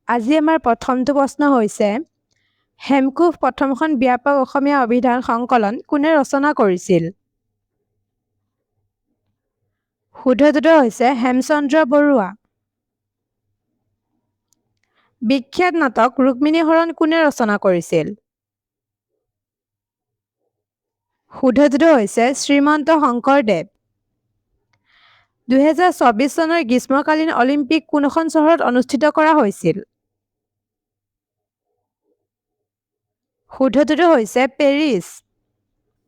আজি আমাৰ প্ৰথমটো প্ৰশ্ন হৈছে হেমকোষ প্ৰথমখন ব্যাপক অসমীয়া অভিধান সংকলন কোনে ৰচনা কৰিছিল? শুদ্ধটোতো হৈছে হেমচন্দ্ৰ বৰুৱা। বিখ্যাত নাটক ৰুক্মিণী হৰণ কোনে ৰচনা কৰিছিল? শুদ্ধটোতো হৈছে শ্ৰীমন্ত শংকৰদেৱ। 2024 চনৰ গ্ৰীষ্মকালীন অলিম্পিক কোনখন চহৰত অনুষ্ঠিত কৰা হৈছিল? শুদ্ধটোতো হৈছে পেৰিছ।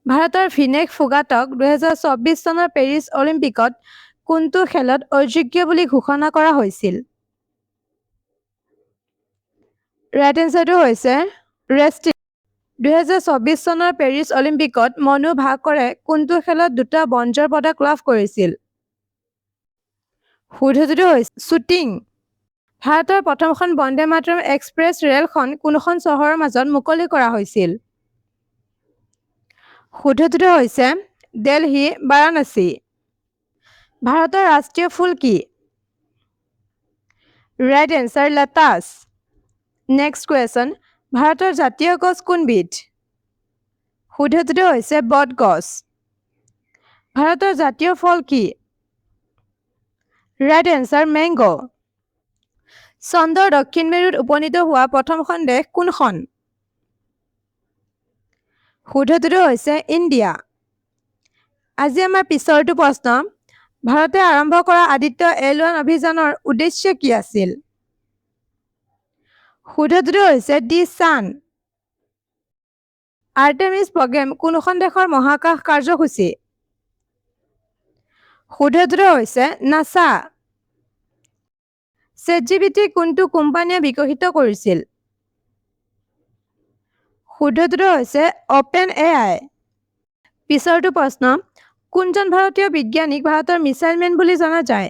ভাৰতৰ ভিনেশ ফোগাটক 2024 চনৰ পেৰিছ অলিম্পিকত কোনটো খেলত অযোগ্য বুলি ঘোষণা কৰা হৈছিল? ৰাইট এনচাৰটো হৈছে ৰেষ্টলিং। 2024 চনৰ পেৰিছ অলিম্পিকত মনু ভাকৰে কোনটো খেলত দুটা ব্ৰঞ্জৰ পদক লাভ কৰিছিল? শুদ্ধটোতো হৈছে শ্বুটিং। ভাৰতৰ প্ৰথমখন বন্দে মাতৰম এক্সপ্ৰেছ ৰেলখন কোনখন চহৰৰ মাজত মুকলি কৰা হৈছিল? শুদ্ধটোতো হৈছে দিল্লী বাৰাণসী। ভাৰতৰ ৰাষ্ট্ৰীয় ফুল কি? Right answer lotus. Next question, ভাৰতৰ জাতীয় গছ কোনবিধ? শুদ্ধটোতো হৈছে বটগছ। ভাৰতৰ জাতীয় ফল কি? Right answer mango'. চন্দ্ৰৰ দক্ষিণ মেৰুত উপনীত হোৱা প্ৰথমখন দেশ কোনখন? শুদ্ধটোতো হৈছে ইণ্ডিয়া। আজি আমাৰ পিছৰটো প্ৰশ্ন, ভাৰতে আৰম্ভ কৰা আদিত্য L1 অভিযানৰ উদ্দেশ্য কি আছিল? শুদ্ধটোতো হৈছে দি ছান। আৰ্টেমিছ প্ৰগ্ৰেম কোনখন দেশৰ মহাকাশ কাৰ্যসূচী? শুদ্ধটোতো হৈছে নাছা। ChatGPT কোনটো কোম্পানীয়ে বিকশিত কৰিছিল? শুদ্ধটোতো হৈছে OpenAI। পিছৰটো প্ৰশ্ন, কোনজন ভাৰতীয় বিজ্ঞানীক ভাৰতৰ মিছাইল মেন বুলি জনা যায়?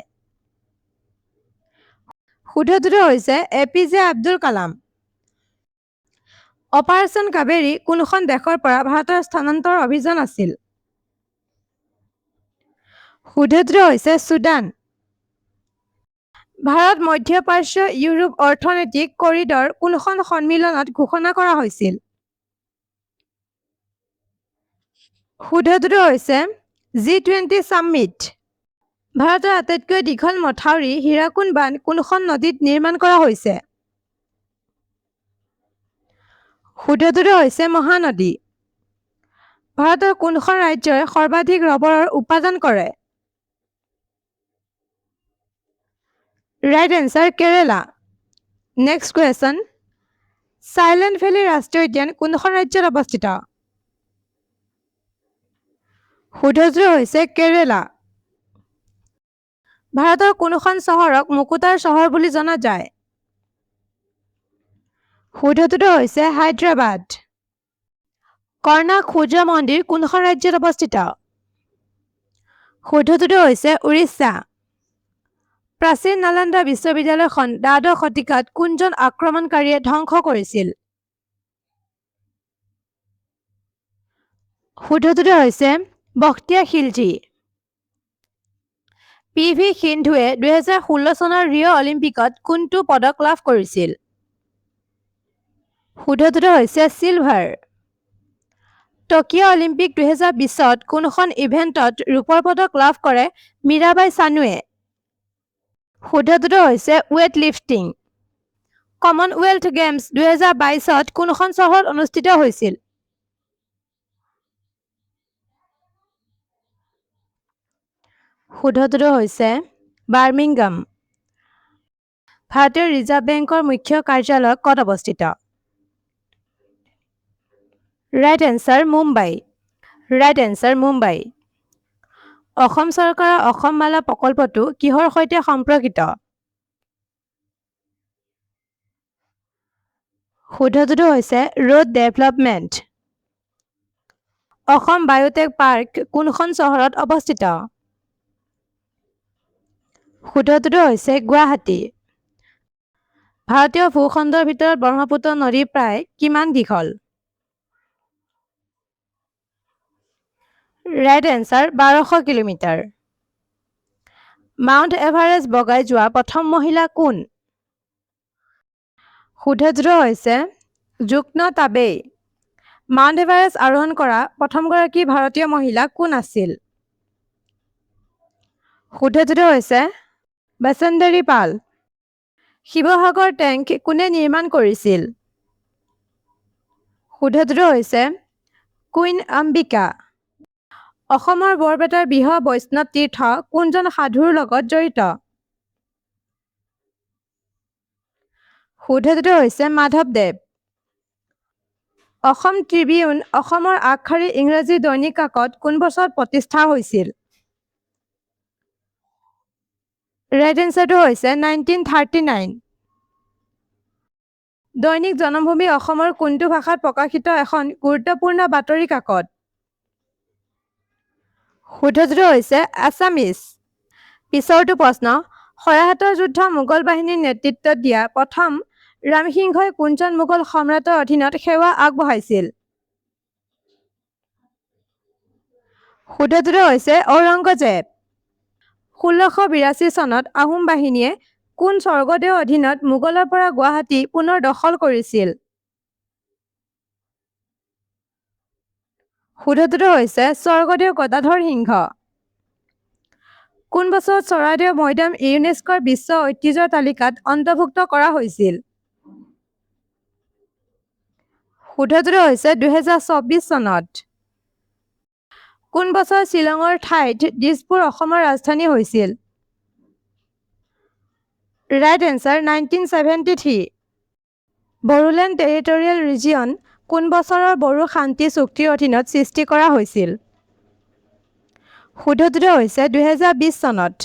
শুদ্ধটোতো হৈছে APJ আব্দুল কালাম। অপাৰেশ্যন কাবেৰী কোনখন দেশৰ পৰা ভাৰতৰ স্থানান্তৰ অভিযান আছিল? শুদ্ধটোতো হৈছে চুডান। ভাৰত মধ্য প্ৰাচ্য ইউৰোপ অৰ্থনৈতিক কৰিডৰ কোনখন সন্মিলনত ঘোষণা কৰা হৈছিল? শুদ্ধটোতো হৈছে G20 ছামিট। ভাৰতৰ আটাইতকৈ দীঘল মথাউৰি হীৰাকুদ বান্ধ কোনখন নদীত নিৰ্মাণ কৰা হৈছে? শুদ্ধটোতো হৈছে মহানদী। ভাৰতৰ কোনখন ৰাজ্যই সৰ্বাধিক ৰবৰৰ উৎপাদন কৰে? ৰাইট এনচাৰ কেৰেলা। নেক্সট কুৱেশ্যন, চাইলেণ্ট ভেলী ৰাষ্ট্ৰীয় উদ্যান কোনখন ৰাজ্যত অৱস্থিত? শুদ্ধটোতো হৈছে কেৰেলা। ভাৰতৰ কোনখন চহৰক মুকুতাৰ চহৰ বুলি জনা যায়? শুদ্ধটোতো হৈছে হায়দৰাবাদ। কৰ্ণাক সূৰ্য মন্দিৰ কোনখন ৰাজ্যত অৱস্থিত? শুদ্ধটোতো হৈছে উৰিষ্যা। প্ৰাচীন নালন্দা বিশ্ববিদ্যালয়খন দ্বাদশ শতিকাত কোনজন আক্ৰমণকাৰীয়ে ধ্বংস কৰিছিল? শুদ্ধটোতো হৈছে বখতিয়াৰ খিলজী। PV সিন্ধুৱে 2016 চনৰ ৰিঅ' অলিম্পিকত কোনটো পদক লাভ কৰিছিল? শুদ্ধটোতো হৈছে চিলভাৰ। টকিঅ' অলিম্পিক 2020ত কোনখন ইভেণ্টত ৰূপৰ পদক লাভ কৰে মীৰাবাই চানুৱে? শুদ্ধটোতো হৈছে ৱেইট লিফটিং। কমনৱেলথ গেমছ 2022ত কোনখন চহৰত অনুষ্ঠিত হৈছিল? শুদ্ধটোতো হৈছে বাৰ্মিংগাম। ভাৰতীয় ৰিজাৰ্ভ বেংকৰ মুখ্য কাৰ্যালয় ক'ত অৱস্থিত? Right answer Mumbai. Right answer Mumbai. Assam চৰকাৰৰ অসম মালা প্ৰকল্পটো কিহৰ সৈতে সম্পৰ্কিত? শুদ্ধটোতো হৈছে road development. Assam biotech park কোনখন চহৰত অৱস্থিত? শুদ্ধটোতো হৈছে গুৱাহাটী। ভাৰতীয় ভূখণ্ডৰ ভিতৰত ব্ৰহ্মপুত্ৰ নদী প্ৰায় কিমান দীঘল? Right answer 1200 kilometre. Mount Everest বগাই যোৱা প্ৰথম মহিলা কোন? শুদ্ধটো হৈছে যুগ্ন তাবেই। মাউণ্ট এভাৰেষ্ট আৰোহণ কৰা প্ৰথমগৰাকী ভাৰতীয় মহিলা কোন আছিল? শুদ্ধটো হৈছে বসুন্ধৰী পাল। শিৱসাগৰ টেংক কোনে নিৰ্মাণ কৰিছিল? শুদ্ধটো হৈছে কুইন অম্বিকা। অসমৰ বৰপেটাৰ বৃহৎ বৈষ্ণৱ তীৰ্থ কোনজন সাধুৰ লগত জড়িত? শুদ্ধটো হৈছে মাধৱদেৱ। অসম ট্ৰিবিউন অসমৰ আগশাৰীৰ ইংৰাজী দৈনিক কাকত কোন বছৰত প্ৰতিষ্ঠা হৈছিল? ৰাইট এনচাৰটো হৈছে 1939। দৈনিক জনমভূমি অসমৰ কোনটো ভাষাত প্ৰকাশিত এখন গুৰুত্বপূৰ্ণ বাতৰি কাকত? শুদ্ধটো হৈছে আছামিজ। পিছৰটো প্ৰশ্ন, শৰাইঘাটৰ যুদ্ধ মোগল বাহিনীৰ নেতৃত্ব দিয়া প্ৰথম ৰামসিংহই কোনজন মোগল সম্ৰাটৰ অধীনত সেৱা আগবঢ়াইছিল? শুদ্ধটো হৈছে ঔৰংগজেব। 1682 চনত আহোম বাহিনীয়ে কোন স্বৰ্গদেউৰ অধীনত মোগলৰ পৰা গুৱাহাটী পুনৰ দখল কৰিছিল? শুদ্ধটো হৈছে স্বৰ্গদেউ গদাধৰ সিংহ। কোন বছৰত চৰাইদেউ মৈদাম ইউনেস্কোৰ বিশ্ব ঐতিহ্যৰ তালিকাত অন্তৰ্ভুক্ত কৰা হৈছিল? শুদ্ধটো হৈছে 2024 চনত। কোন বছৰ শ্বিলঙৰ ঠাইত দিছপুৰ অসমৰ ৰাজধানী হৈছিল? Right answer 1973। Bodoland territorial region কোন বছৰৰ বড়ো শান্তি চুক্তিৰ অধীনত সৃষ্টি কৰা হৈছিল? শুদ্ধটো হৈছে 2020 চনত।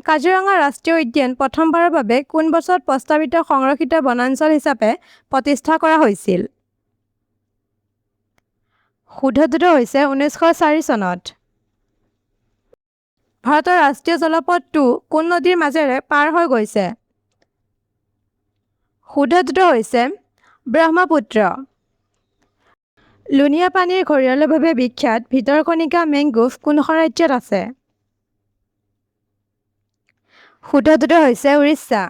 কাজিৰঙা ৰাষ্ট্ৰীয় উদ্যান প্ৰথমবাৰৰ বাবে কোন বছৰত প্ৰস্তাৱিত সংৰক্ষিত বনাঞ্চল হিচাপে প্ৰতিষ্ঠা কৰা হৈছিল? শুদ্ধটো হৈছে 1904 চনত। ভাৰতৰ ৰাষ্ট্ৰীয় জলপথটো কোন নদীৰ মাজেৰে পাৰ হৈ গৈছে? শুদ্ধটো হৈছে ব্ৰহ্মপুত্ৰ। লুণীয়া পানীৰ ঘঁৰিয়ালৰ বাবে বিখ্যাত ভিতৰকণিকা মেংগ্ৰোভ কোনখন ৰাজ্যত আছে? শুদ্ধটো হৈছে উৰিষ্যা।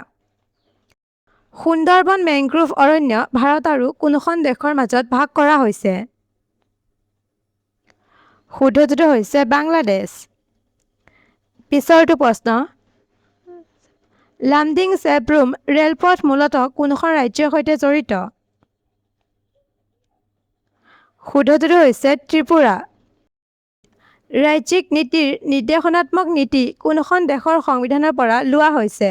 সুন্দৰবন মেংগ্ৰোভ অৰণ্য ভাৰত আৰু কোনখন দেশৰ মাজত ভাগ কৰা হৈছে? শুদ্ধটো হৈছে বাংলাদেশ। পিছৰটো প্ৰশ্ন, লামডিং চেপৰুম ৰেলপথ মূলতঃ কোনখন ৰাজ্যৰ সৈতে জড়িত? শুদ্ধটো হৈছে ত্ৰিপুৰা। ৰাজ্যিক নীতিৰ নিৰ্দেশনাত্মক নীতি কোনখন দেশৰ সংবিধানৰ পৰা লোৱা হৈছে?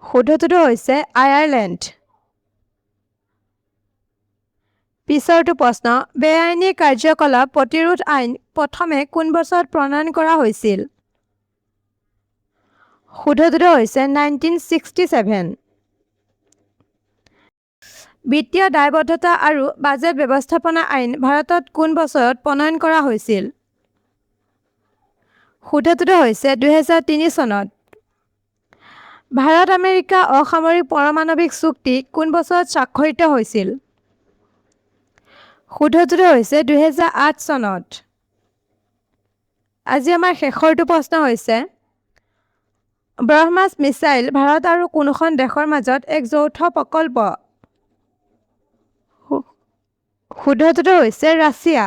শুদ্ধটো হৈছে আয়াৰলেণ্ড। পিছৰটো প্ৰশ্ন, বেআইনী কাৰ্যকলাপ প্ৰতিৰোধ আইন প্ৰথমে কোন বছৰত প্ৰণয়ন কৰা হৈছিল? শুদ্ধটো হৈছে 1967। বিত্তীয় দায়বদ্ধতা আৰু বাজেট ব্যৱস্থাপনা আইন ভাৰতত কোন বছৰত প্ৰণয়ন কৰা হৈছিল? শুদ্ধটো হৈছে 2003 চনত। ভাৰত আমেৰিকা অসামৰিক পাৰমাণৱিক চুক্তি কোন বছৰত স্বাক্ষৰিত হৈছিল? শুদ্ধটো হৈছে 2008 চনত। আজি আমাৰ শেষৰটো প্ৰশ্ন হৈছে, ব্ৰহ্মাছ মিছাইল ভাৰত আৰু কোনখন দেশৰ মাজত এক যৌথ প্ৰকল্প? শুদ্ধটো হৈছে ৰাছিয়া।